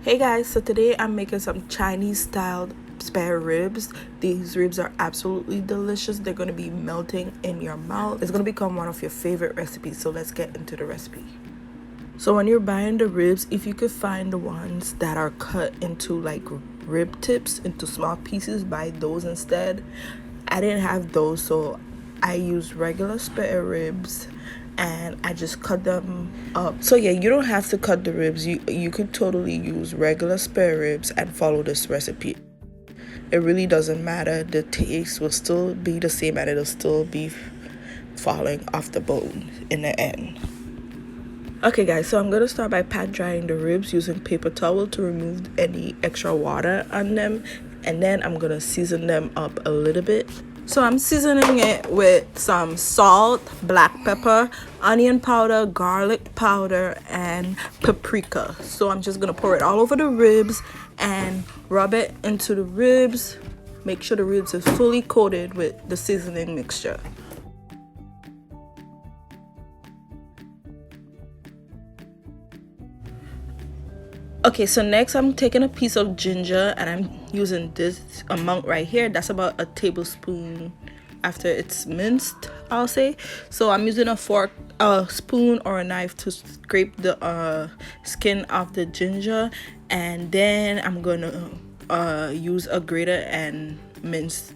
Hey guys, so today I'm making some Chinese styled spare ribs. These ribs are absolutely delicious. They're going to be melting in your mouth. It's going to become one of your favorite recipes. So let's get into the recipe. So when you're buying the ribs, if you could find the ones that are cut into like rib tips into small pieces, buy those instead. I didn't have those, so I used regular spare ribs and I just cut them up. So yeah, you don't have to cut the ribs. You could totally use regular spare ribs and follow this recipe. It really doesn't matter. The taste will still be the same and it'll still be falling off the bone in the end. Okay guys, so I'm going to start by pat drying the ribs using paper towel to remove any extra water on them, and then I'm going to season them up a little bit. So I'm seasoning it with some salt, black pepper, onion powder, garlic powder, and paprika. So I'm just going to pour it all over the ribs and rub it into the ribs. Make sure the ribs is fully coated with the seasoning mixture. Okay, so next I'm taking a piece of ginger and I'm using this amount right here. That's about a tablespoon after it's minced, I'll say. So I'm using a fork, a spoon or a knife to scrape the skin off the ginger, and then I'm gonna use a grater and mince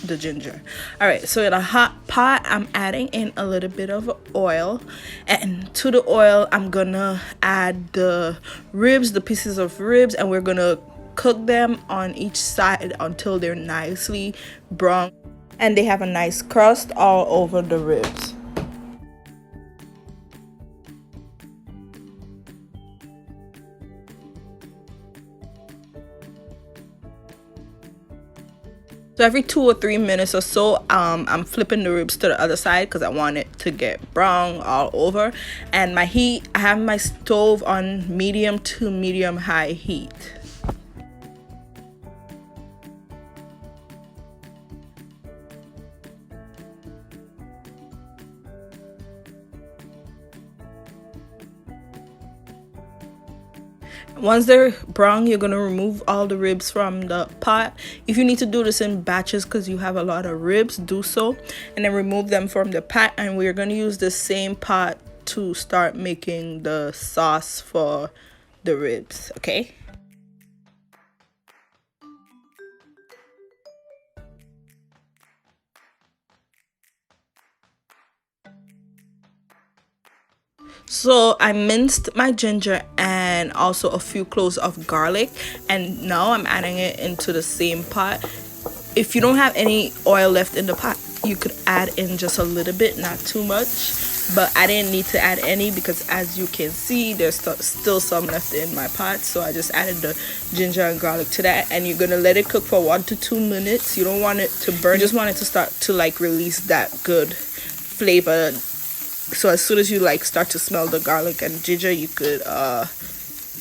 the ginger. All right, so in a hot pot I'm adding in a little bit of oil, and to the oil I'm gonna add the ribs, the pieces of ribs, and we're gonna cook them on each side until they're nicely brown and they have a nice crust all over the ribs. So every 2 or 3 minutes or so, I'm flipping the ribs to the other side because I want it to get brown all over. And my heat, I have my stove on medium to medium high heat. Once they're brown, you're going to remove all the ribs from the pot. If you need to do this in batches because you have a lot of ribs, do so, and then remove them from the pot. And we're going to use the same pot to start making the sauce for the ribs. Okay. So I minced my ginger and also a few cloves of garlic, and now I'm adding it into the same pot. If you don't have any oil left in the pot, you could add in just a little bit, not too much, but I didn't need to add any because as you can see there's still some left in my pot. So I just added the ginger and garlic to that, and you're gonna let it cook for 1 to 2 minutes. You don't want it to burn, you just want it to start to like release that good flavor. So as soon as you like start to smell the garlic and ginger, you could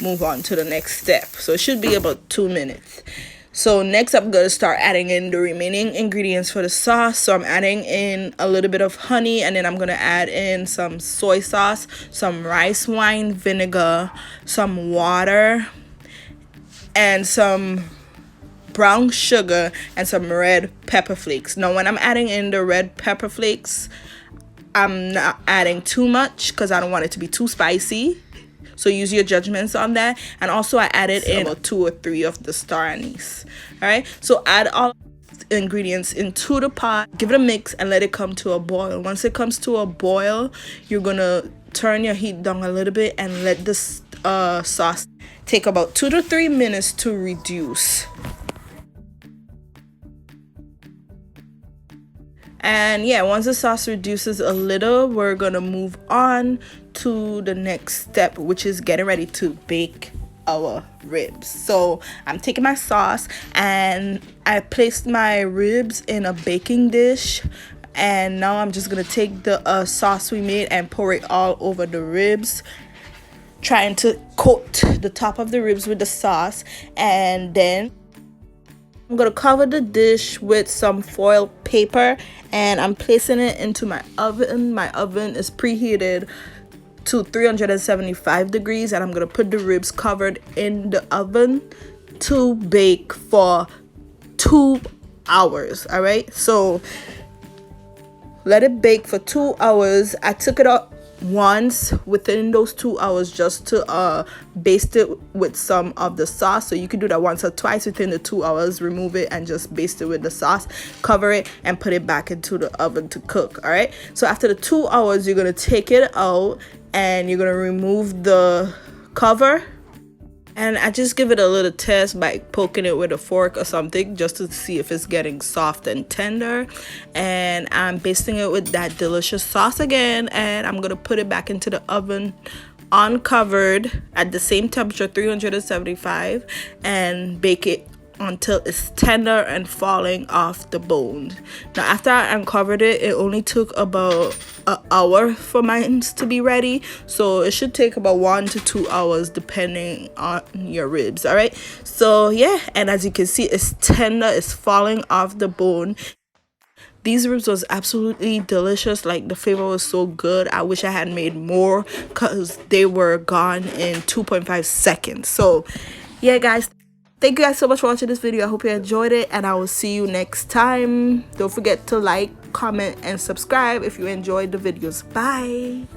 move on to the next step. So it should be about 2 minutes. So next I'm going to start adding in the remaining ingredients for the sauce. So I'm adding in a little bit of honey, and then I'm going to add in some soy sauce, some rice wine vinegar, some water, and some brown sugar, and some red pepper flakes. Now when I'm adding in the red pepper flakes, I'm not adding too much because I don't want it to be too spicy. So use your judgments on that. And also I added in about 2 or 3 of the star anise. Alright, so add all the ingredients into the pot, give it a mix, and let it come to a boil. Once it comes to a boil, you're gonna turn your heat down a little bit and let this sauce take about 2 to 3 minutes to reduce. And yeah, once the sauce reduces a little, we're gonna move on to the next step, which is getting ready to bake our ribs. So I'm taking my sauce and I placed my ribs in a baking dish, and now I'm just gonna take the sauce we made and pour it all over the ribs, trying to coat the top of the ribs with the sauce. And then I'm gonna cover the dish with some foil paper, and I'm placing it into my oven. My oven is preheated to 375 degrees, and I'm gonna put the ribs covered in the oven to bake for 2 hours. All right, so let it bake for 2 hours. I took it out once within those 2 hours just to baste it with some of the sauce. So you can do that once or twice within the 2 hours. Remove it and just baste it with the sauce, cover it, and put it back into the oven to cook. All right, so after the 2 hours, you're gonna take it out and you're gonna remove the cover. And I just give it a little test by poking it with a fork or something just to see if it's getting soft and tender. And I'm basting it with that delicious sauce again, and I'm gonna put it back into the oven uncovered at the same temperature, 375, and bake it until it's tender and falling off the bone. Now after I uncovered it, it only took about an hour for mine to be ready, so it should take about 1 to 2 hours depending on your ribs. All right, so yeah, and as you can see, it's tender, it's falling off the bone. These ribs was absolutely delicious. Like, the flavor was so good. I wish I had made more because they were gone in 2.5 seconds. So yeah, guys, thank you guys so much for watching this video. I hope you enjoyed it, and I will see you next time. Don't forget to like, comment, and subscribe if you enjoyed the videos. Bye.